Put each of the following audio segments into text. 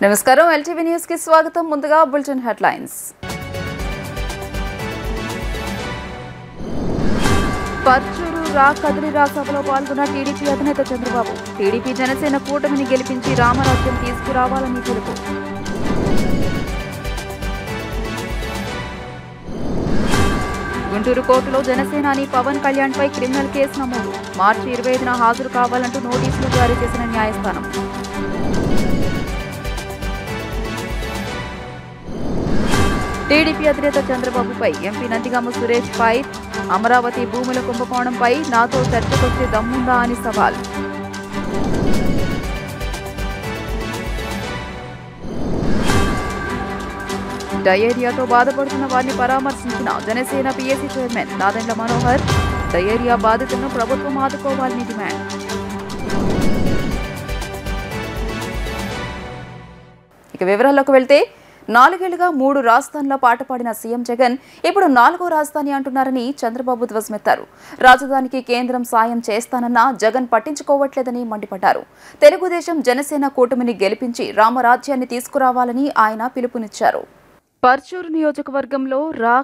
నమస్కారం LTV news కి స్వాగతం. ముందుగా బులెటిన్ హెడ్లైన్స్. పర్చూరు కదిలిరా సభలో పాల్గొన్న టీడీపీ అధినేత చంద్రబాబు. టీడీపీ జనసేన కూటమిని గెలిపించి రామరాజ్యం తీసుకురావాలని పిలుపు. గుంటూరు కోర్టులో జనసేనాని పవన్ కళ్యాణ్ పై క్రిమినల్ కేసు నమోదు. మార్చి 25న హాజరు కావాలంటూ నోటీసులు జారీ చేసిన న్యాయస్థానం. టీడీపీ అధినేత చంద్రబాబుపై ఎంపీ నందిగామ సురేష్ పై అమరావతి భూముల కుంభకోణంపై నాతో చర్చకొచ్చే దమ్ముందా అని సవాల్. డయేరియాతో బాధపడుతున్న వారిని పరామర్శించిన Janasena PAC chairman Nadendla Manohar. Diarrhoea బాధితులను ప్రభుత్వం ఆదుకోవాలని డిమాండ్. ఇక వివరాల్లోకి వెళ్తే, 4 ఏళ్లుగా 3 రాజధానుల పాట పాడిన సీఎం జగన్ ఇప్పుడు 4వ రాజధాని అంటున్నారని చంద్రబాబు ధ్వజమెత్తారు. రాజధానికి కేంద్రం సాయం చేస్తానన్నా జగన్ పట్టించుకోవట్లేదని మండిపడ్డారు. తెలుగుదేశం జనసేన కూటమిని గెలిపించి రామరాజ్యాన్ని తీసుకురావాలని ఆయన పిలుపునిచ్చారు. పర్చూరు నియోజకవర్గంలో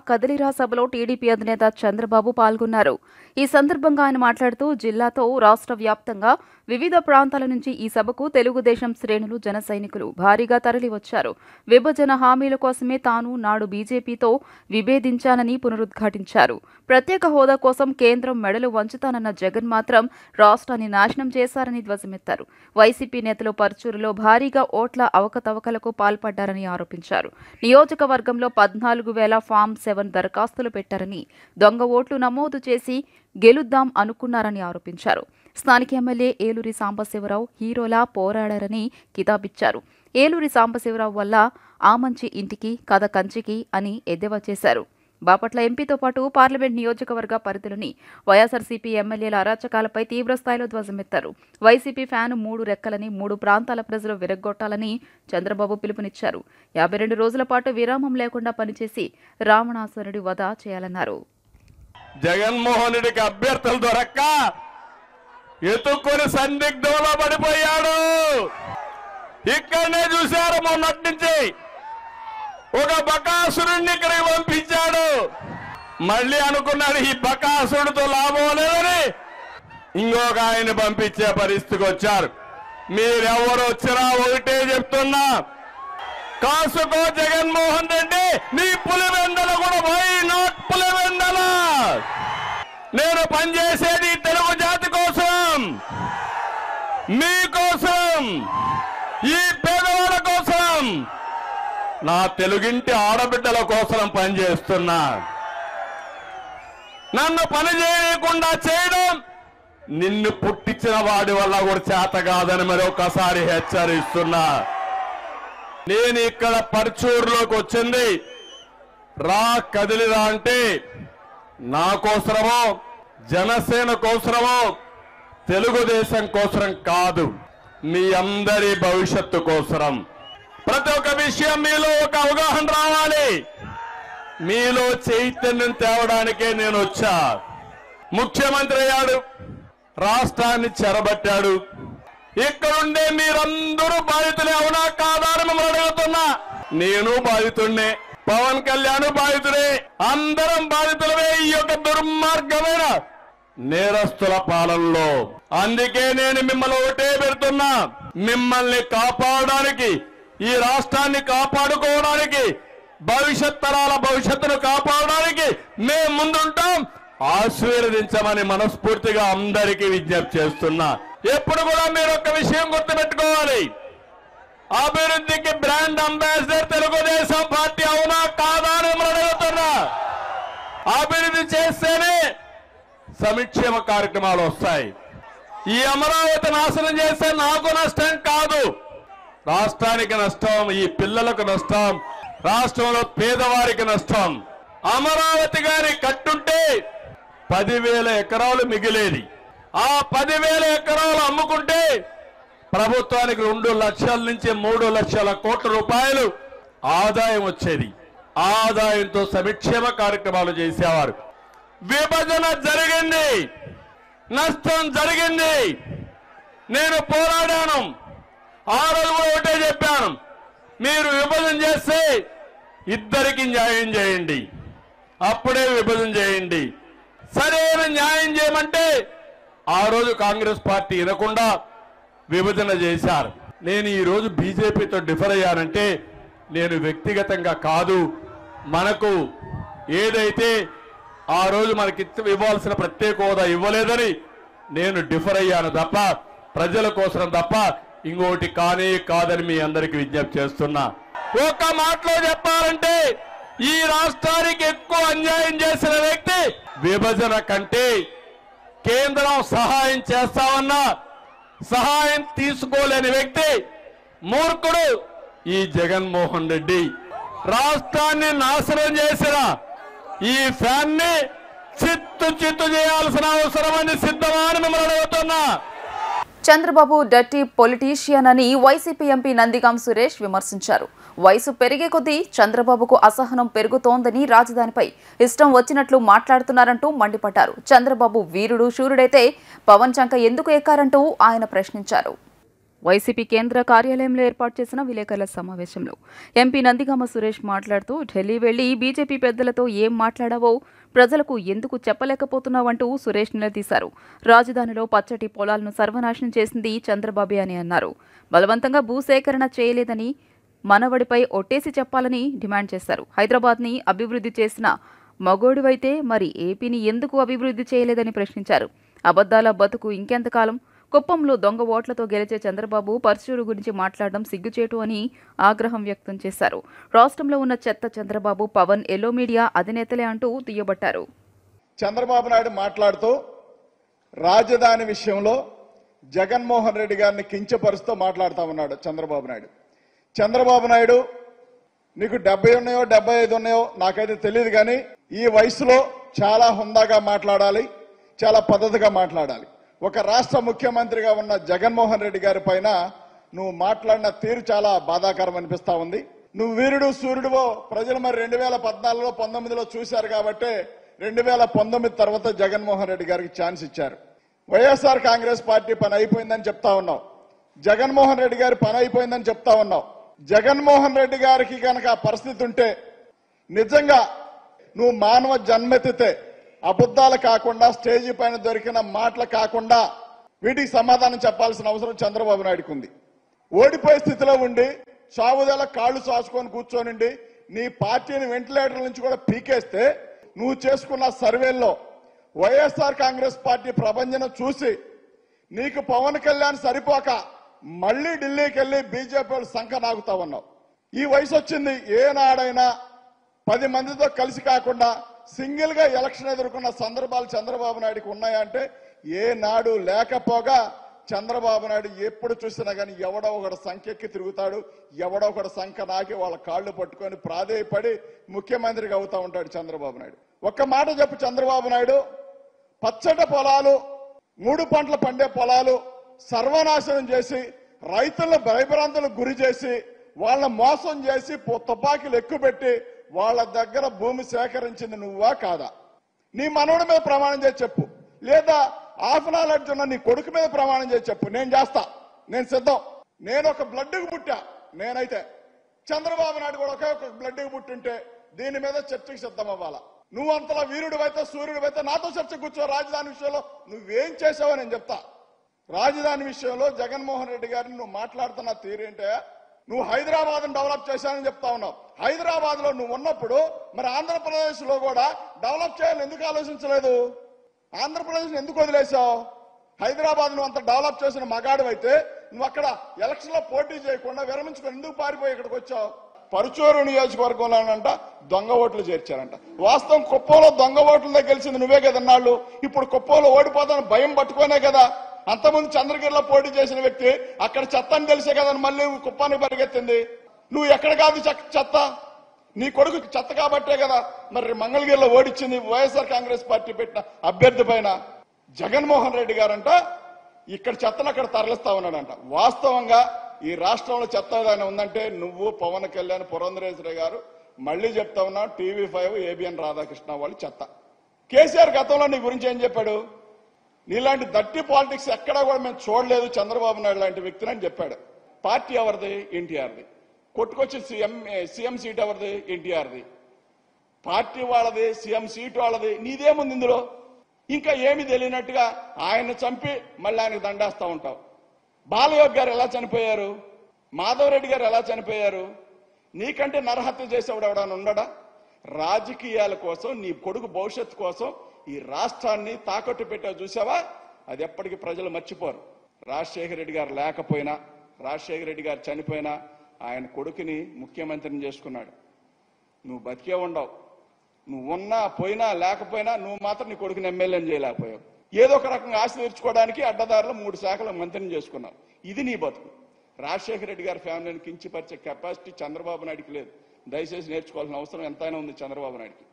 కదిలిరా సభలో టీడీపీ అధినేత చంద్రబాబు పాల్గొన్నారు. ఈ సందర్భంగా ఆయన మాట్లాడుతూ జిల్లాతో రాష్ట్ర వ్యాప్తంగా వివిధ ప్రాంతాల నుంచి ఈ సభకు తెలుగుదేశం శ్రేణులు జన సైనికులు భారీగా తరలివచ్చారు. విభజన హామీల కోసమే తాను నాడు బీజేపీతో విభేదించానని పునరుద్ఘాటించారు. ప్రత్యేక హోదా కోసం కేంద్రం మెడలు వంచుతానన్న జగన్ మాత్రం రాష్ట్రాన్ని నాశనం చేశారని ధ్వజమెత్తారు. వైసీపీ నేతలు పర్చూరులో భారీగా ఓట్ల అవకతవకలకు పాల్పడ్డారని ఆరోపించారు. నియోజకవర్గంలో 14,000 ఫామ్ 7 దరఖాస్తులు పెట్టారని, దొంగ ఓట్లు నమోదు చేసి గెలుద్దాం అనుకున్నారని ఆరోపించారు. స్థానిక ఎమ్మెల్యే ఏలూరి సాంబశివరావు హీరోలా పోరాడారని కితాబిచ్చారు. ఏలూరి సాంబశివరావు వల్ల ఆమంచి ఇంటికి కథ కంచికి అని ఎద్దేవా చేశారు. బాపట్ల ఎంపీతో పాటు పార్లమెంట్ నియోజకవర్గ పరిధిలోని వైఎస్ఆర్సీపీ ఎమ్మెల్యేల అరాచకాలపై తీవ్రస్థాయిలో ధ్వజమెత్తారు. వైసీపీ ఫ్యాను 3 రెక్కలని 3 ప్రాంతాల ప్రజలు విరగ్గొట్టాలని చంద్రబాబు పిలుపునిచ్చారు. 52 రోజుల పాటు విరామం లేకుండా పనిచేసి రావణాసురుడి వధ చేయాలన్నారు. జగన్మోహన్ రెడ్డికి అభ్యర్థులు దొరక్క ఎత్తుక్కొని సందిగ్ధంలో పడిపోయాడు. ఇక్కడనే చూశారు, మొన్నటి నుంచి ఒక బకాసురుణ్ణి ఇక్కడికి పంపించాడు. మళ్ళీ అనుకున్నాడు ఈ బకాసురుడితో లాభం లేదని ఇంకొక ఆయన పంపించే పరిస్థితికి వచ్చారు. మీరెవరు వచ్చినా ఒకటే చెప్తున్నా, కాసుకో జగన్మోహన్ రెడ్డి, నీ పులివెందల కూడా వై నాట్ పులివెందల. నేను పనిచేసేది తెలుగు జాతి కోసం, మీకోసం, ఈ పేదవాళ్ళ కోసం, నా తెలుగింటి ఆడబిడ్డల కోసం పనిచేస్తున్నా. నన్ను పని చేయకుండా చేయడం నిన్ను పుట్టించిన వాడి వల్ల కూడా చేత కాదని మరొకసారి హెచ్చరిస్తున్నా. నేను ఇక్కడ పర్చూరులోకి వచ్చింది కదిలిరా అంటే నా కోసరమో జనసేన కోసరమో తెలుగుదేశం కోసరం కాదు, మీ అందరి భవిష్యత్తు కోసరం. ప్రతి ఒక్క విషయం మీలో ఒక అవగాహన రావాలి, మీలో చైతన్యం తేవడానికే నేను వచ్చా. ముఖ్యమంత్రి అయ్యాడు, రాష్ట్రాన్ని చెరబట్టాడు. ఇక్కడుండే మీరందరూ బాధితులే, అవునా కాదా అని మిమ్మల్ని అడుగుతున్నా. నేను బాధితుడినే, పవన్ కళ్యాణ్ బాధితుడే, అందరం బాధితులమే ఈ యొక్క దుర్మార్గమైన నేరస్తుల పాలనలో. అందుకే నేను మిమ్మల్ని ఒకటే పెడుతున్నా, మిమ్మల్ని కాపాడడానికి, ఈ రాష్ట్రాన్ని కాపాడుకోవడానికి, భవిష్యత్ తరాల భవిష్యత్తును కాపాడడానికి మేము ముందుంటాం. ఆశీర్వదించమని మనస్ఫూర్తిగా అందరికీ విజ్ఞప్తి చేస్తున్నా. ఎప్పుడు కూడా మీరు ఒక విషయం గుర్తుపెట్టుకోవాలి, అభివృద్ధికి బ్రాండ్ అంబాసిడర్ తెలుగుదేశం పార్టీ, అవునా కాదా అని అడుగుతున్నా. అభివృద్ధి చేస్తేనే సంక్షేమ కార్యక్రమాలు వస్తాయి. ఈ అమరావతి నాశనం చేస్తే నాకు నష్టం కాదు, రాష్ట్రానికి నష్టం, ఈ పిల్లలకు నష్టం, రాష్ట్రంలో పేదవారికి నష్టం. అమరావతి గారి కట్టుంటే 10,000 ఎకరాలు మిగిలేది. ఆ 10,000 ఎకరాలు అమ్ముకుంటే ప్రభుత్వానికి 2 లక్షల నుంచి 3 లక్షల కోట్ల రూపాయలు ఆదాయం వచ్చేది. ఆదాయంతో సంక్షేమ కార్యక్రమాలు చేసేవారు. విభజన జరిగింది, నష్టం జరిగింది. నేను పోరాడాను, ఆ రోజు కూడా ఒకటే చెప్పాను, మీరు విభజన చేస్తే ఇద్దరికి న్యాయం చేయండి, అప్పుడే విభజన చేయండి. సరైన న్యాయం చేయమంటే ఆ రోజు కాంగ్రెస్ పార్టీ వినకుండా విభజన చేశారు. నేను ఈ రోజు బీజేపీతో డిఫర్ అయ్యానంటే నేను వ్యక్తిగతంగా కాదు, మనకు ఏదైతే ఆ రోజు మనకి ఇవ్వాల్సిన ప్రత్యేక హోదా ఇవ్వలేదని నేను డిఫర్ అయ్యాను తప్ప ప్రజల కోసం తప్ప ఇంకోటి కానీ కాదని మీ అందరికి విజ్ఞప్తి చేస్తున్నా. ఒక మాటలో చెప్పాలంటే ఈ రాష్ట్రానికి ఎక్కువ అన్యాయం చేసిన వ్యక్తి విభజన కంటే కేంద్రం సహాయం చేస్తామన్నా సహాయం తీసుకోలేని వ్యక్తి మూర్ఖుడు ఈ జగన్మోహన్ రెడ్డి. రాష్ట్రాన్ని నాశనం చేసిన ఈ ఫ్యాన్ ని చిత్తు చేయాల్సిన అవసరమని సిద్ధమా అని మిమ్మల్ని అడుగుతున్నా. చంద్రబాబు డర్టీ పొలిటీషియన్ అని వైసీపీ ఎంపీ నందిగాం సురేష్ విమర్శించారు. వయసు పెరిగే కొద్దీ చంద్రబాబుకు అసహనం పెరుగుతోందని, రాజధానిపై ఇష్టం వచ్చినట్లు మాట్లాడుతున్నారంటూ మండిపడ్డారు. చంద్రబాబు వీరుడు శూరుడైతే పవన్ చంక ఎందుకు ఎక్కారంటూ ఆయన ప్రశ్నించారు. వైసీపీ కేంద్ర కార్యాలయంలో ఏర్పాటు చేసిన విలేకరుల సమావేశంలో ఎంపీ నందిగామ సురేష్ మాట్లాడుతూ ఢిల్లీ వెళ్లి బీజేపీ పెద్దలతో ఏం మాట్లాడావో ప్రజలకు ఎందుకు చెప్పలేకపోతున్నావంటూ సురేష్ నిలదీశారు. రాజధానిలో పచ్చటి పొలాలను సర్వనాశనం చేసింది చంద్రబాబే అని అన్నారు. బలవంతంగా భూసేకరణ చేయలేదని మనవడిపై ఒట్టేసి చెప్పాలని డిమాండ్ చేశారు. హైదరాబాద్ని అభివృద్ధి చేసిన మగోడివైతే మరి ఏపీని ఎందుకు అభివృద్ధి చేయలేదని ప్రశ్నించారు. అబద్దాల బతుకు ఇంకెంతకాలం? కుప్పంలో దొంగ ఓట్లతో గెలిచే చంద్రబాబు పర్చూరు గురించి మాట్లాడడం సిగ్గుచేటు అని ఆగ్రహం వ్యక్తం చేశారు. రాష్ట్రంలో ఉన్న చెత్త చంద్రబాబు, పవన్, ఎల్లో మీడియా అధినేతలే అంటూ దుయ్యబట్టారు. చంద్రబాబు నాయుడు మాట్లాడుతూ రాజధాని విషయంలో జగన్మోహన్ రెడ్డి గారిని కించపరుస్తూ మాట్లాడుతూ ఉన్నాడు చంద్రబాబు నాయుడు. చంద్రబాబు నాయుడు నీకు 70 ఉన్నాయో 75 ఉన్నాయో నాకైతే తెలియదు, కానీ ఈ వయసులో చాలా హుందాగా మాట్లాడాలి, చాలా పద్ధతిగా మాట్లాడాలి. ఒక రాష్ట్ర ముఖ్యమంత్రిగా ఉన్న జగన్మోహన్ రెడ్డి గారి పైన నువ్వు మాట్లాడిన తీరు చాలా బాధాకరం అనిపిస్తా ఉంది. నువ్వు వీరుడు సూర్యుడువో ప్రజలు మరి 2014లో 19లో చూశారు కాబట్టి 2019 తర్వాత జగన్మోహన్ రెడ్డి గారికి ఛాన్స్ ఇచ్చారు. వైఎస్ఆర్ కాంగ్రెస్ పార్టీ పని అయిపోయిందని చెప్తా ఉన్నావు, జగన్మోహన్ రెడ్డి గారి పని అయిపోయిందని చెప్తా ఉన్నావు. జగన్మోహన్ రెడ్డి గారికి కనుక పరిస్థితి ఉంటే నిజంగా నువ్వు మానవ జన్మెత్తితే అబద్ధాలు కాకుండా స్టేజీ పైన దొరికిన మాటలు కాకుండా వీటికి సమాధానం చెప్పాల్సిన అవసరం చంద్రబాబు నాయుడుకు ఉంది. ఓడిపోయే స్థితిలో ఉండి సావుదల కాళ్లు సాసుకొని కూర్చోనండి నీ పార్టీని వెంటిలేటర్ నుంచి కూడా పీకేస్తే నువ్వు చేసుకున్న సర్వేల్లో వైఎస్ఆర్ కాంగ్రెస్ పార్టీ ప్రభంజనం చూసి నీకు పవన్ కళ్యాణ్ సరిపోక మళ్లీ ఢిల్లీకి వెళ్లి బీజేపీ వాళ్ళు సంఖ నాగుతా ఉన్నావు. ఈ వయసు వచ్చింది, ఏనాడైనా 10 మందితో కలిసి కాకుండా సింగిల్ గా ఎలక్షన్ ఎదుర్కొన్న సందర్భాలు చంద్రబాబు నాయుడుకి ఉన్నాయంటే ఏనాడు లేకపోగా చంద్రబాబు నాయుడు ఎప్పుడు చూసినా కానీ ఎవడో ఒకటి సంఖ్యకి తిరుగుతాడు, ఎవడో ఒకటి సంఖ్య నాకి వాళ్ళ కాళ్ళు పట్టుకొని ప్రాధేయపడి ముఖ్యమంత్రిగా అవుతా ఉంటాడు చంద్రబాబు నాయుడు. ఒక్క మాట చెప్పు చంద్రబాబు నాయుడు, పచ్చటి పొలాలు 3 పంటలు పండే పొలాలు సర్వనాశనం చేసి రైతులను భయభ్రాంతులకు గురి చేసి వాళ్ళని మోసం చేసి తుపాకీలు ఎక్కుపెట్టి వాళ్ళ దగ్గర భూమి సేకరించింది నువ్వా కాదా? నీ మనవడి మీద ప్రమాణం చేసి చెప్పు, లేదా హాఫ్ నాలెడ్జ్ ఉన్న నీ కొడుకు మీద ప్రమాణం చేసి చెప్పు. నేను చేస్తా, నేను సిద్ధం. నేను ఒక బ్లడ్కి పుట్టా, నేనైతే చంద్రబాబు నాయుడు కూడా ఒకే ఒక బ్లడ్కి పుట్టుంటే దీని మీద చర్చకు సిద్ధం అవ్వాలా. నువ్వు అంతలా వీరుడివైతే సూర్యుడివైతే నాతో చర్చ కూర్చో. రాజధాని విషయంలో నువ్వేం చేసావో నేను చెప్తా. రాజధాని విషయంలో జగన్మోహన్ రెడ్డి గారిని నువ్వు మాట్లాడుతున్న తీరేంటే నువ్వు హైదరాబాద్ డెవలప్ చేశానని చెప్తా ఉన్నావు. హైదరాబాద్ లో నువ్వు ఉన్నప్పుడు మరి ఆంధ్రప్రదేశ్ లో కూడా డెవలప్ చేయాలని ఎందుకు ఆలోచించలేదు? ఆంధ్రప్రదేశ్ ఎందుకు వదిలేశావు? హైదరాబాద్ నువ్వు అంత డెవలప్ చేసిన మగాడు అయితే నువ్వు అక్కడ ఎలక్షన్ లో పోటీ చేయకుండా విరమించుకొని ఎందుకు పారిపోయి ఇక్కడికి వచ్చావు? పరుచూరు నియోజకవర్గంలోనంట దొంగ ఓట్లు చేర్చారంట. వాస్తవం కుప్పంలో దొంగ ఓట్లతో గెలిచింది నువ్వే కదా అన్నాళ్ళు. ఇప్పుడు కుప్పంలో ఓడిపోతాను భయం పట్టుకోనే కదా అంతకుముందు చంద్రగిరిలో పోటీ చేసిన వ్యక్తి అక్కడ చెత్త అని తెలిసే కదా మళ్ళీ కుప్పానికి పరిగెత్తింది. నువ్వు ఎక్కడ కాదు చెత్త, నీ కొడుకు చెత్త కాబట్టే కదా మరి మంగళగిరిలో ఓడిచ్చింది వైఎస్ఆర్ కాంగ్రెస్ పార్టీ పెట్టిన అభ్యర్థి పైన. జగన్మోహన్ రెడ్డి గారంట ఇక్కడ చెత్తను అక్కడ తరలిస్తా ఉన్నాడంట. వాస్తవంగా ఈ రాష్ట్రంలో చెత్త ఏదైనా ఉందంటే నువ్వు, పవన్ కళ్యాణ్, పురంధరేశ్వరి గారు. మళ్లీ చెప్తా ఉన్నా, TV5 ABN రాధాకృష్ణ వాళ్ళు చెత్త. కేసీఆర్ గతంలో నీ గురించి ఏం చెప్పాడు? నీలాంటి దట్టి పాలిటిక్స్ ఎక్కడా కూడా మేము చూడలేదు చంద్రబాబు నాయుడు లాంటి వ్యక్తిని అని చెప్పాడు. పార్టీ ఎవరిది? ఎన్టీఆర్ది. కొట్టుకొచ్చి సీఎం సీట్ ఎవరిది? ఎన్టీఆర్ది. పార్టీ వాళ్ళది, సీఎం సీట్ వాళ్ళది, నీదేముంది ఇందులో? ఇంకా ఏమి తెలియనట్టుగా ఆయన్ని చంపి మళ్ళీ ఆయనకు దండేస్తా ఉంటావు. బాలయోగ్ గారు ఎలా చనిపోయారు? మాధవరెడ్డి గారు ఎలా చనిపోయారు? నీకంటే నరహత్య చేసేవాడు ఎవడన్నా ఉండడా? రాజకీయాల కోసం, నీ కొడుకు భవిష్యత్తు కోసం ఈ రాష్ట్రాన్ని తాకట్టు పెట్టావు చూసావా? అది ఎప్పటికీ ప్రజలు మర్చిపోరు. రాజశేఖర రెడ్డి గారు లేకపోయినా, రాజశేఖర రెడ్డి గారు చనిపోయినా ఆయన కొడుకుని ముఖ్యమంత్రిని చేసుకున్నాడు. నువ్వు బతికే ఉండవు. నువ్వు ఉన్నా పోయినా లేకపోయినా నువ్వు మాత్రం నీ కొడుకుని ఎమ్మెల్యేని చేయలేకపోయావు. ఏదో ఒక రకంగా ఆశ తీర్చుకోవడానికి అడ్డదారులు 3 శాఖల మంత్రిని చేసుకున్నావు. ఇది నీ బతుకు. రాజశేఖర రెడ్డి గారి ఫ్యామిలీని కించిపరిచే కెపాసిటీ చంద్రబాబు నాయుడికి లేదు. దయచేసి నేర్చుకోవాల్సిన అవసరం ఎంతైనా ఉంది చంద్రబాబు నాయుడికి.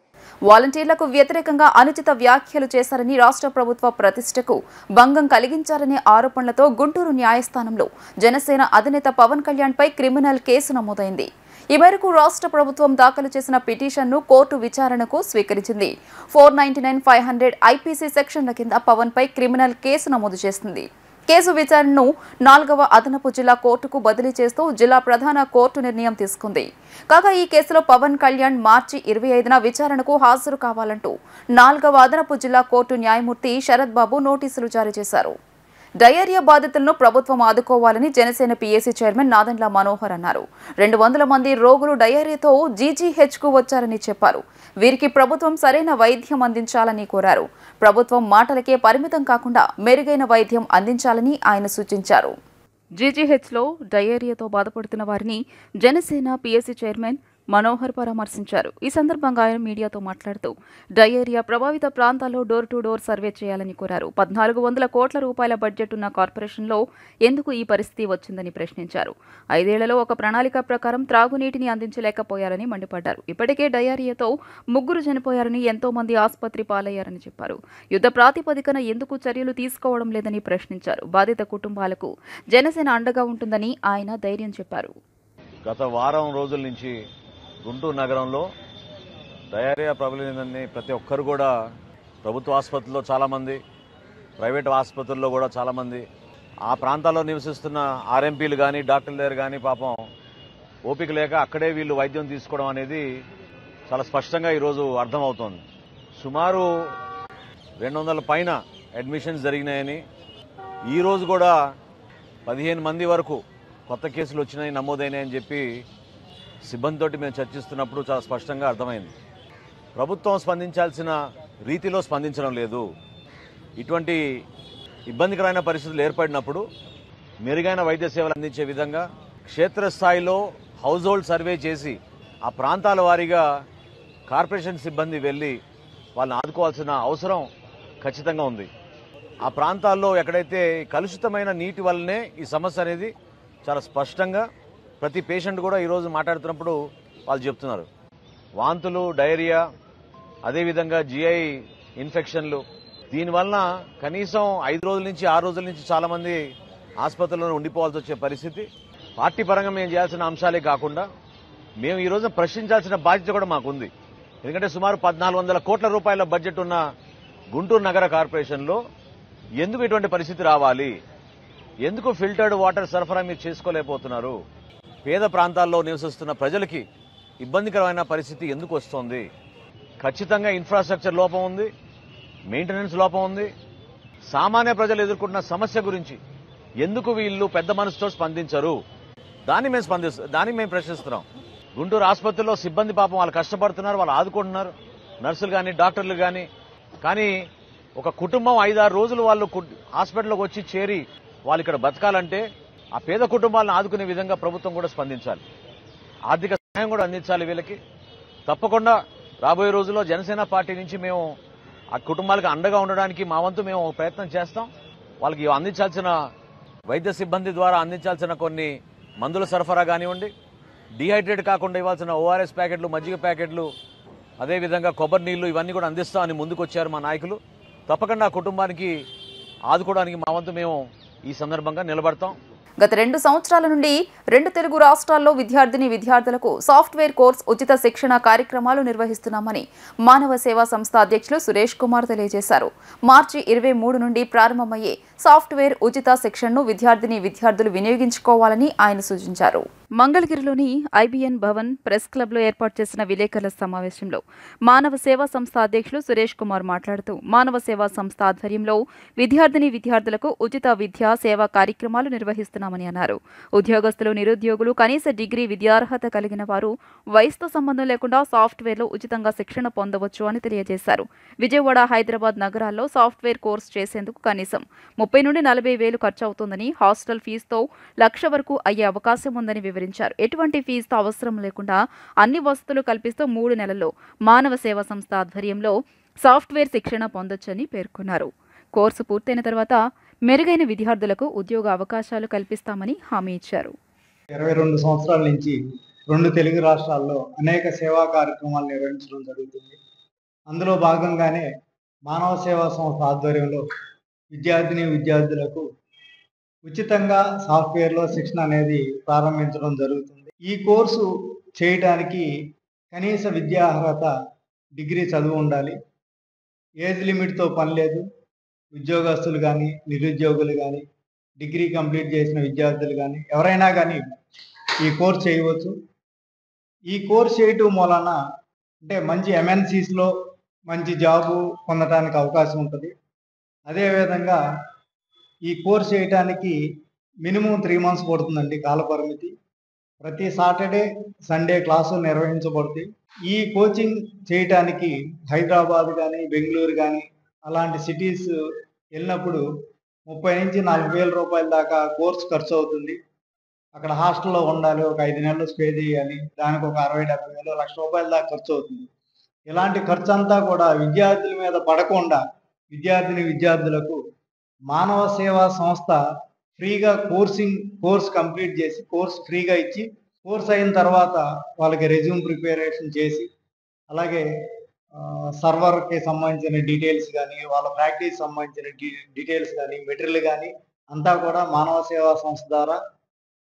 వాలంటీర్లకు వ్యతిరేకంగా అనుచిత వ్యాఖ్యలు చేశారని రాష్ట్ర ప్రభుత్వ ప్రతిష్టకు భంగం కలిగించారనే ఆరోపణలతో గుంటూరు న్యాయస్థానంలో జనసేన అధినేత పవన్ కళ్యాణ్పై క్రిమినల్ కేసు నమోదైంది. ఈ మేరకు రాష్ట్ర ప్రభుత్వం దాఖలు చేసిన పిటిషన్ను కోర్టు విచారణకు స్వీకరించింది. 499, 500 ఐపీసీ సెక్షన్ల కింద పవన్పై క్రిమినల్ కేసు నమోదు చేస్తుంది. కేసు విచారణను 4వ అదనపు జిల్లా కోర్టుకు బదిలీ చేస్తూ జిల్లా ప్రధాన కోర్టు నిర్ణయం తీసుకుంది. కాగా ఈ కేసులో పవన్ కళ్యాణ్ మార్చి 25న విచారణకు హాజరు కావాలంటూ 4వ అదనపు జిల్లా కోర్టు న్యాయమూర్తి శరత్ బాబు నోటీసులు జారీ చేశారు. డయేరియా బాధితులను ప్రభుత్వం ఆదుకోవాలని జనసేన పీఏసీ చైర్మన్ నాదెండ్ల మనోహర్ అన్నారు. 200 మంది రోగులు డయేరియాతో జీజీహెచ్కు వచ్చారని చెప్పారు. వీరికి ప్రభుత్వం సరైన వైద్యం అందించాలని కోరారు. ప్రభుత్వం మాటలకే పరిమితం కాకుండా మెరుగైన వైద్యం అందించాలని ఆయన సూచించారు. జీజీహెచ్లో డయేరియాతో బాధపడుతున్న వారిని జనసేన పీఏసీ చైర్మన్ మనోహర్ పరామర్శించారు. ఈ సందర్భంగా ఆయన మీడియాతో మాట్లాడుతూ డయేరియా ప్రభావిత ప్రాంతాల్లో డోర్ టు డోర్ సర్వే చేయాలని కోరారు. 1400 కోట్ల రూపాయల బడ్జెట్ ఉన్న కార్పొరేషన్లో ఎందుకు ఈ పరిస్థితి వచ్చిందని ప్రశ్నించారు. 5 ఏళ్లలో ఒక ప్రణాళిక ప్రకారం త్రాగునీటిని అందించలేకపోయారని మండిపడ్డారు. ఇప్పటికే డయేరియాతో 3 చనిపోయారని, ఎంతో మంది ఆసుపత్రి పాలయ్యారని చెప్పారు. యుద్ధ ప్రాతిపదికన ఎందుకు చర్యలు తీసుకోవడం లేదని ప్రశ్నించారు. బాధిత కుటుంబాలకు జనసేన అండగా ఉంటుందని ఆయన ధైర్యం చెప్పారు. గత వారం రోజుల నుంచి గుంటూరు నగరంలో డయేరియా ప్రబలిందని ప్రతి ఒక్కరు కూడా ప్రభుత్వ ఆసుపత్రుల్లో చాలామంది, ప్రైవేట్ ఆసుపత్రుల్లో కూడా చాలామంది, ఆ ప్రాంతాల్లో నివసిస్తున్న ఆర్ఎంపీలు కానీ డాక్టర్ల దగ్గర కానీ పాపం ఓపిక లేక అక్కడే వీళ్ళు వైద్యం తీసుకోవడం అనేది చాలా స్పష్టంగా ఈరోజు అర్థమవుతోంది. సుమారు 200 పైన అడ్మిషన్స్ జరిగినాయని, ఈరోజు కూడా 15 మంది వరకు కొత్త కేసులు వచ్చినాయి, నమోదైనాయని చెప్పి సిబ్బందితోటి మేము చర్చిస్తున్నప్పుడు చాలా స్పష్టంగా అర్థమైంది. ప్రభుత్వం స్పందించాల్సిన రీతిలో స్పందించడం లేదు. ఇటువంటి ఇబ్బందికరమైన పరిస్థితులు ఏర్పడినప్పుడు మెరుగైన వైద్య సేవలు అందించే విధంగా క్షేత్రస్థాయిలో హౌస్ హోల్డ్ సర్వే చేసి ఆ ప్రాంతాల వారీగా కార్పొరేషన్ సిబ్బంది వెళ్లి వాళ్ళని ఆదుకోవాల్సిన అవసరం ఖచ్చితంగా ఉంది. ఆ ప్రాంతాల్లో ఎక్కడైతే కలుషితమైన నీటి వల్లనే ఈ సమస్య అనేది చాలా స్పష్టంగా ప్రతి పేషెంట్ కూడా ఈరోజు మాట్లాడుతున్నప్పుడు వాళ్ళు చెప్తున్నారు. వాంతులు, డయేరియా, అదేవిధంగా జిఐ ఇన్ఫెక్షన్లు, దీనివల్ల కనీసం 5 రోజుల నుంచి 6 రోజుల నుంచి చాలా మంది ఆసుపత్రుల్లో ఉండిపోవాల్సి వచ్చే పరిస్థితి. పార్టీ పరంగా మేము చేయాల్సిన అంశాలే కాకుండా మేము ఈ రోజు ప్రశ్నించాల్సిన బాధ్యత కూడా మాకుంది. ఎందుకంటే సుమారు 1400 కోట్ల రూపాయల బడ్జెట్ ఉన్న గుంటూరు నగర కార్పొరేషన్లో ఎందుకు ఇటువంటి పరిస్థితి రావాలి? ఎందుకు ఫిల్టర్డ్ వాటర్ సరఫరా మీరు చేసుకోలేకపోతున్నారు? పేద ప్రాంతాల్లో నివసిస్తున్న ప్రజలకి ఇబ్బందికరమైన పరిస్థితి ఎందుకు వస్తోంది? ఖచ్చితంగా ఇన్ఫ్రాస్ట్రక్చర్ లోపం ఉంది, మెయింటెనెన్స్ లోపం ఉంది. సామాన్య ప్రజలు ఎదుర్కొంటున్న సమస్య గురించి ఎందుకు వీళ్ళు పెద్ద మనసుతో స్పందించరు? దాన్ని మేము ప్రశ్నిస్తున్నాం. గుంటూరు ఆసుపత్రిలో సిబ్బంది పాపం వాళ్ళు కష్టపడుతున్నారు, వాళ్ళు ఆదుకుంటున్నారు, నర్సులు కానీ డాక్టర్లు కానీ ఒక కుటుంబం 5-6 రోజులు వాళ్ళు హాస్పిటల్లోకి వచ్చి చేరి వాళ్ళు ఇక్కడ బతకాలంటే ఆ పేద కుటుంబాలను ఆదుకునే విధంగా ప్రభుత్వం కూడా స్పందించాలి. ఆర్థిక సహాయం కూడా అందించాలి వీళ్ళకి. తప్పకుండా రాబోయే రోజుల్లో జనసేన పార్టీ నుంచి మేము ఆ కుటుంబాలకు అండగా ఉండడానికి మా వంతు మేము ప్రయత్నం చేస్తాం. వాళ్ళకి అందించాల్సిన వైద్య సిబ్బంది ద్వారా అందించాల్సిన కొన్ని మందుల సరఫరా కానివ్వండి, డీహైడ్రేట్ కాకుండా ఇవ్వాల్సిన ఓఆర్ఎస్ ప్యాకెట్లు, మజ్జిగ ప్యాకెట్లు, అదేవిధంగా కొబ్బరి నీళ్లు, ఇవన్నీ కూడా అందిస్తామని ముందుకు వచ్చారు మా నాయకులు. తప్పకుండా ఆ కుటుంబానికి ఆదుకోవడానికి మా వంతు మేము ఈ సందర్భంగా నిలబడతాం. గత 2 సంవత్సరాల నుండి 2 తెలుగు రాష్ట్రాల్లో విద్యార్థులకు సాఫ్ట్వేర్ కోర్స్ ఉచిత శిక్షణ కార్యక్రమాలు నిర్వహిస్తున్నామని మానవ సేవా సంస్థ అధ్యక్షులు సురేష్ కుమార్ తెలియజేశారు. మార్చి 23 నుండి ప్రారంభమయ్యే సాఫ్ట్వేర్ ఉచిత శిక్షణను విద్యార్థులు వినియోగించుకోవాలని ఆయన సూచించారు. మంగళగిరిలోని ఐబీఎన్ భవన్ ప్రెస్ క్లబ్లో ఏర్పాటు చేసిన విలేకరుల సమావేశంలో మానవ సేవా సంస్థ అధ్యక్షులు సురేష్ కుమార్ మాట్లాడుతూ మానవ సేవా సంస్థ ఆధ్వర్యంలో విద్యార్థులకు ఉచిత విద్యా సేవా కార్యక్రమాలు నిర్వహిస్తున్నామని అన్నారు. ఉద్యోగస్తులు, నిరుద్యోగులు, కనీస డిగ్రీ విద్యార్హత కలిగిన వారు వయసుతో సంబంధం లేకుండా సాఫ్ట్వేర్లో ఉచితంగా శిక్షణ పొందవచ్చు అని తెలియజేశారు. విజయవాడ, హైదరాబాద్ నగరాల్లో సాఫ్ట్వేర్ కోర్సు చేసేందుకు కనీసం 30 నుండి 40 వేలు ఖర్చు అవుతుందని, హాస్టల్ ఫీజుతో 1,00,000 వరకు అయ్యే అవకాశం ఉందని వివరించారు. ఎటువంటి ఫీజుతో అవసరం లేకుండా అన్ని వసతులు కల్పిస్తూ 3 నెలల్లో మానవ సేవా సంస్థ ఆధ్వర్యంలో సాఫ్ట్వేర్ శిక్షణ పొందొచ్చని పేర్కొన్నారు. కోర్సు పూర్తయిన తర్వాత మెరుగైన విద్యార్థులకు ఉద్యోగ అవకాశాలు కల్పిస్తామని హామీ ఇచ్చారు. 22 సంవత్సరాల నుంచి 2 తెలుగు రాష్ట్రాల్లో అనేక సేవా కార్యక్రమాలు నిర్వహించడం జరుగుతుంది. అందులో భాగంగానే మానవ సేవా సంస్థ ఆధ్వర్యంలో విద్యార్థులకు ఉచితంగా సాఫ్ట్వేర్లో శిక్షణ అనేది ప్రారంభించడం జరుగుతుంది. ఈ కోర్సు చేయడానికి కనీస విద్యార్హత డిగ్రీ చదువు ఉండాలి. ఏజ్ లిమిట్తో పని లేదు. ఉద్యోగస్తులు కానీ, నిరుద్యోగులు కానీ, డిగ్రీ కంప్లీట్ చేసిన విద్యార్థులు కానీ ఎవరైనా కానీ ఈ కోర్సు చేయవచ్చు. ఈ కోర్సు చేయటం మూలన అంటే మంచి MNCస్లో మంచి జాబు పొందడానికి అవకాశం ఉంటుంది. అదేవిధంగా ఈ కోర్స్ చేయడానికి మినిమం 3 months పడుతుందండి కాలపరిమితి. ప్రతి సాటర్డే, సండే క్లాసులు నిర్వహించబడతాయి. ఈ కోచింగ్ చేయటానికి హైదరాబాద్ కానీ, బెంగళూరు కానీ అలాంటి సిటీస్ వెళ్ళినప్పుడు 30 నుంచి 40 వేల రూపాయల దాకా కోర్సు ఖర్చు అవుతుంది. అక్కడ హాస్టల్లో ఉండాలి, ఒక 5 నెలలు స్టే చేయాలి, దానికి ఒక 60-70 వేలు, 1,00,000 రూపాయల దాకా ఖర్చు అవుతుంది. ఇలాంటి ఖర్చు అంతా కూడా విద్యార్థుల మీద పడకుండా విద్యార్థులకు మానవ సేవా సంస్థ ఫ్రీగా కోర్స్ కంప్లీట్ చేసి కోర్స్ ఫ్రీగా ఇచ్చి, కోర్స్ అయిన తర్వాత వాళ్ళకి రెజ్యూమ్ ప్రిపరేషన్ చేసి, అలాగే సర్వర్కి సంబంధించిన డీటెయిల్స్ కానీ, వాళ్ళ ప్రాక్టీస్ సంబంధించిన డీటెయిల్స్ కానీ, మెటీరియల్ కానీ అంతా కూడా మానవ సేవా సంస్థ ద్వారా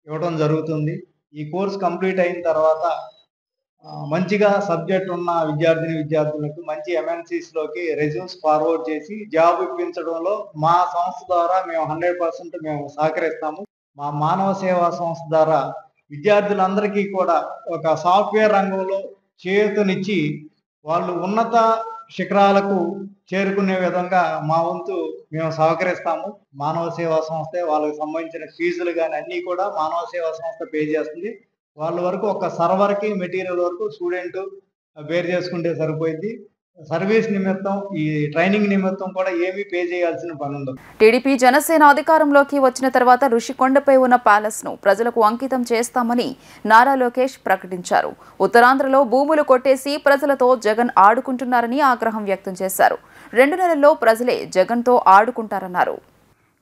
ఇవ్వడం జరుగుతుంది. ఈ కోర్స్ కంప్లీట్ అయిన తర్వాత మంచిగా సబ్జెక్ట్ ఉన్న విద్యార్థులకు మంచి MNCస్లోకి రెజ్యూమ్స్ ఫార్వర్డ్ చేసి జాబ్ ఇప్పించడంలో మా సంస్థ ద్వారా మేము 100% మేము సహకరిస్తాము. మా మానవ సేవా సంస్థ ద్వారా విద్యార్థులందరికీ కూడా ఒక సాఫ్ట్వేర్ రంగంలో చేయూతనిచ్చి వాళ్ళు ఉన్నత శిఖరాలకు చేరుకునే విధంగా మా వంతు మేము సహకరిస్తాము. మానవ సేవా సంస్థే వాళ్ళకి సంబంధించిన ఫీజులు కానీ అన్నీ కూడా మానవ సేవా సంస్థ పే చేస్తుంది. వాళ్ళ వరకు ఒక సర్వర్కి మెటీరియల్ వరకు స్టూడెంట్ బేర్ చేసుకుంటే సరిపోయింది. సర్వీస్ నిమిత్తం, ఈ ట్రైనింగ్ నిమిత్తం కూడా ఏమీ పే చేయాల్సిన పని ఉండదు. టీడీపీ జనసేన అధికారంలోకి వచ్చిన తర్వాత ఋషికొండపై ఉన్న ప్యాలెస్ ను ప్రజలకు అంకితం చేస్తామని నారా లోకేష్ ప్రకటించారు. ఉత్తరాంధ్రలో భూములు కొట్టేసి ప్రజలతో జగన్ ఆడుకుంటున్నారని ఆగ్రహం వ్యక్తం చేశారు. 2 నెలల్లో ప్రజలే జగన్తో ఆడుకుంటారన్నారు.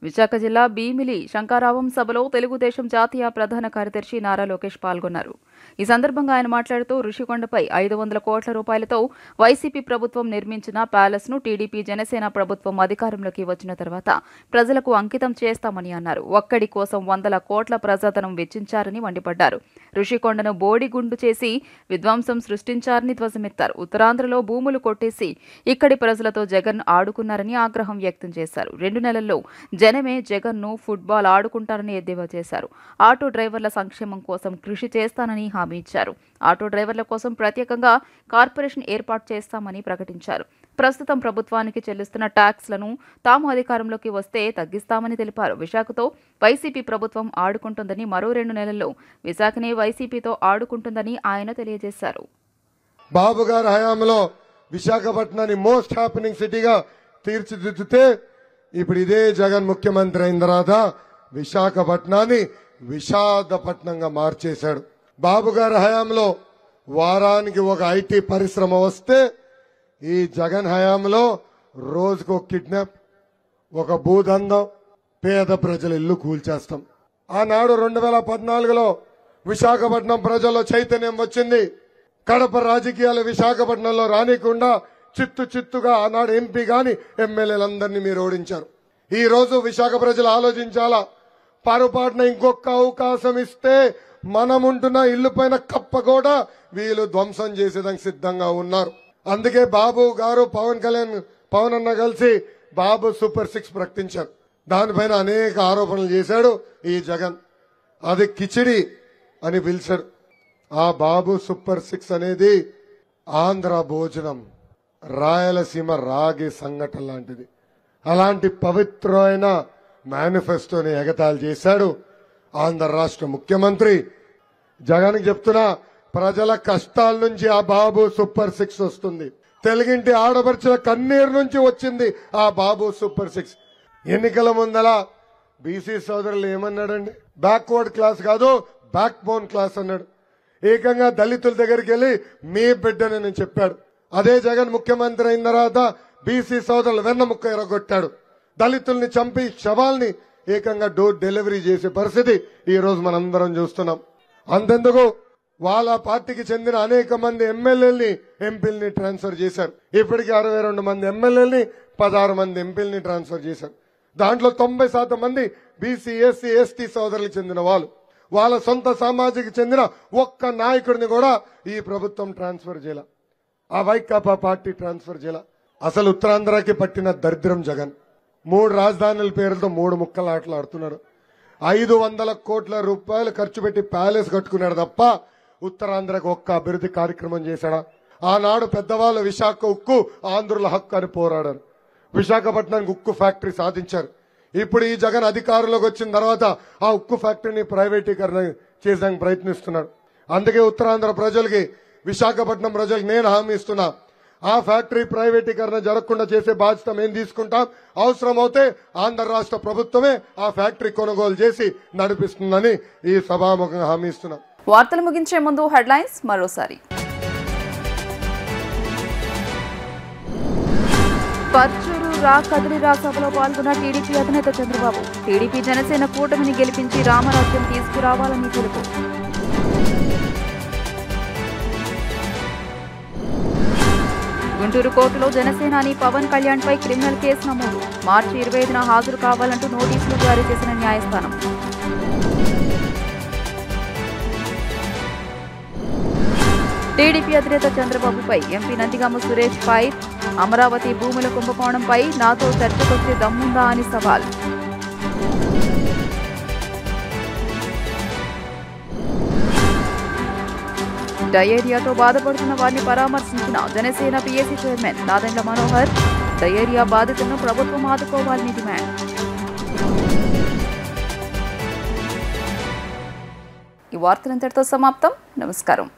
విశాఖ జిల్లా భీమిలి శంకారావం సభలో తెలుగుదేశం జాతీయ ప్రధాన కార్యదర్శి నారా లోకేష్ పాల్గొన్నారు. ఈ సందర్భంగా ఆయన మాట్లాడుతూ ఋషికొండపై 500 కోట్ల రూపాయలతో వైసీపీ ప్రభుత్వం నిర్మించిన ప్యాలెస్ ను టీడీపీ జనసేన ప్రభుత్వం అధికారంలోకి వచ్చిన తర్వాత ప్రజలకు అంకితం చేస్తామని అన్నారు. ఒక్కడి కోసం 100 కోట్ల ప్రజాధనం వెచ్చించారని మండిపడ్డారు. ఋషికొండను బోడిగుండు చేసి విధ్వంసం సృష్టించారని ధ్వజమెత్తారు. ఉత్తరాంధ్రలో భూములు కొట్టేసి ఇక్కడి ప్రజలతో జగన్ ఆడుకున్నారని ఆగ్రహం వ్యక్తం చేశారు. 2 నెలల్లో జనమే జగన్ను ఫుట్బాల్ ఆడుకుంటారని ఎద్దేవా చేశారు. ఆటో డ్రైవర్ల సంక్షేమం కోసం కృషి చేస్తానని హామీ ఇచ్చారు. ఆటో డ్రైవర్ల కోసం ప్రత్యేకంగా కార్పొరేషన్ ఏర్పాటు చేస్తామని ప్రకటించారు. ప్రస్తుతం ప్రభుత్వానికి చెల్లిస్తున్న ట్యాక్స్లను తాము అధికారంలోకి వస్తే తగ్గిస్తామని తెలిపారు. విశాఖతో వైసీపీ ప్రభుత్వం ఆడుకుంటుందని, మరో 2 నెలల్లో విశాఖనే వైసీపీతో ఆడుకుంటుందని ఆయన తెలియజేశారు. బాబు గారి హయాంలో విశాఖపట్నాన్ని మోస్ట్ హ్యాపెనింగ్ సిటీగా తీర్చిదిద్దితే ఇప్పుడు ఇదే జగన్ ముఖ్యమంత్రి అయిన తర్వాత విశాఖపట్నాన్ని విషాదపట్నంగా మార్చేశాడు. బాబు గారి హయాంలో వారానికి ఒక ఐటీ పరిశ్రమ వస్తే ఈ జగన్ హయాంలో రోజుకు కిడ్నాప్, ఒక భూదందం, పేద ప్రజల ఇల్లు కూల్చేస్తాం. ఆనాడు 2014లో విశాఖపట్నం ప్రజల్లో చైతన్యం వచ్చింది. కడప రాజకీయాలు విశాఖపట్నంలో రానికుండా చిత్తుగా ఆనాడు ఎంపీ గాని ఎమ్మెల్యేలందరినీ మీరు ఓడించారు. ఈ రోజు విశాఖ ప్రజలు ఆలోచించాలా, పొరపాటున ఇంకొక అవకాశం ఇస్తే మనముంటున్న ఇల్లు పైన కప్ప కూడా వీళ్ళు ధ్వంసం చేసేదానికి సిద్ధంగా ఉన్నారు. అందుకే బాబు గారు పవన్ అన్న కలిసి బాబు సూపర్ 6 ప్రకటించారు. దానిపైన అనేక ఆరోపణలు చేశాడు ఈ జగన్. అది కిచిడి, అని పిలిచాడు. ఆ బాబు సూపర్ 6 అనేది ఆంధ్ర భోజనం, రాయలసీమ రాగి సంఘటన లాంటిది. అలాంటి పవిత్రమైన మేనిఫెస్టోని ఎగతాళి చేశాడు ఆంధ్ర రాష్ట్ర ముఖ్యమంత్రి. జగన్కి చెప్తున్నా, ప్రజల కష్టాల నుంచి ఆ బాబు సూపర్ 6 వస్తుంది. తెలుగింటి ఆడపడుచుల కన్నీరు నుంచి వచ్చింది ఆ బాబు సూపర్ 6. ఎన్నికల ముందల బీసీ సోదరులు ఏమన్నాడండి? బ్యాక్వర్డ్ క్లాస్ కాదు, బ్యాక్ బోన్ క్లాస్ అన్నాడు. ఏకంగా దళితుల దగ్గరికి వెళ్ళి మీ బిడ్డని చెప్పాడు. అదే జగన్ ముఖ్యమంత్రి అయిన తర్వాత బీసీ సోదరులు వెన్నముక్క ఎరగొట్టాడు. దళితుల్ని చంపి శవాల్ని ఏకంగా డోర్ డెలివరీ చేసే పరిస్థితి ఈ రోజు మనందరం చూస్తున్నాం. అంతెందుకు, వాళ్ళ పార్టీకి చెందిన అనేక మంది ఎమ్మెల్యేలని ఎంపీలని ట్రాన్స్ఫర్ చేశారు. ఇప్పటికీ 62 మంది ఎమ్మెల్యేలని 16 మంది ఎంపీలని ట్రాన్స్ఫర్ చేశారు. దాంట్లో 90% మంది బీసీ, ఎస్సీ, ఎస్టీ సోదరులకు చెందిన వాళ్ళు. వాళ్ళ సొంత సామాజిక చెందిన ఒక్క నాయకుడిని కూడా ఈ ప్రభుత్వం ట్రాన్స్ఫర్ చేయాల, ఆ వైకాపా పార్టీ ట్రాన్స్ఫర్ చేయాల. అసలు ఉత్తరాంధ్రకి పట్టిన దరిద్రం జగన్. 3 రాజధానుల పేరుతో 3 ముక్కలు ఆటలాడుతున్నాడు. 500 కోట్ల రూపాయలు ఖర్చు పెట్టి ప్యాలెస్ కట్టుకున్నాడు తప్ప ఉత్తరాంధ్రకు ఒక్క అభివృద్ధి కార్యక్రమం చేశాడా? ఆనాడు పెద్దవాళ్ళు విశాఖ ఉక్కు ఆంధ్రుల హక్కు అని పోరాడారు. విశాఖపట్నానికి ఉక్కు ఫ్యాక్టరీ సాధించారు. ఇప్పుడు ఈ జగన్ అధికారంలోకి వచ్చిన తర్వాత ఆ ఉక్కు ఫ్యాక్టరీని ప్రైవేటీకరణ చేయడానికి ప్రయత్నిస్తున్నాడు. అందుకే ఉత్తరాంధ్ర ప్రజలకి, విశాఖపట్నం ప్రజలకు నేను హామీ ఇస్తున్నా, ఆ ఫ్యాక్టరీ ప్రైవేటీకరణ జరగకుండా చేసే బాధ్యత మేము తీసుకుంటాం. అవసరమైతే ఆంధ్ర రాష్ట్ర ప్రభుత్వమే ఆ ఫ్యాక్టరీ కొనుగోలు చేసి నడిపిస్తుందని ఈ సభాముఖంగా హామీ ఇస్తున్నాం. వార్తలు ముగించే ముందు హెడ్లైన్స్ మరోసారి. పర్చూరు కదిలిరా సభలో పాల్గొన్న టీడీపీ అధినేత చంద్రబాబు. టీడీపీ జనసేన కూటమిని గెలిపించి రామరాజ్యం తీసుకురావాలని పిలుపు. గుంటూరు కోర్టులో జనసేనాని పవన్ కళ్యాణ్ పై క్రిమినల్ కేసు నమోదు. మార్చి 25న హాజరు కావాలంటూ నోటీసులు జారీ చేసిన న్యాయస్థానం. టీడీపీ అధినేత చంద్రబాబుపై ఎంపీ నందిగామ సురేష్ పై అమరావతి భూముల కుంభకోణంపై నాతో చర్చకొచ్చే దమ్ముందా అని సవాల్. డయేరియాతో బాధపడుతున్న వారిని పరామర్శించిన Janasena PAC chairman Nadendla Manohar. Diarrhoea బాధితులను ప్రభుత్వం ఆదుకోవాలని డిమాండ్. ఈ వార్తలంతటితో సమాప్తం. నమస్కారం.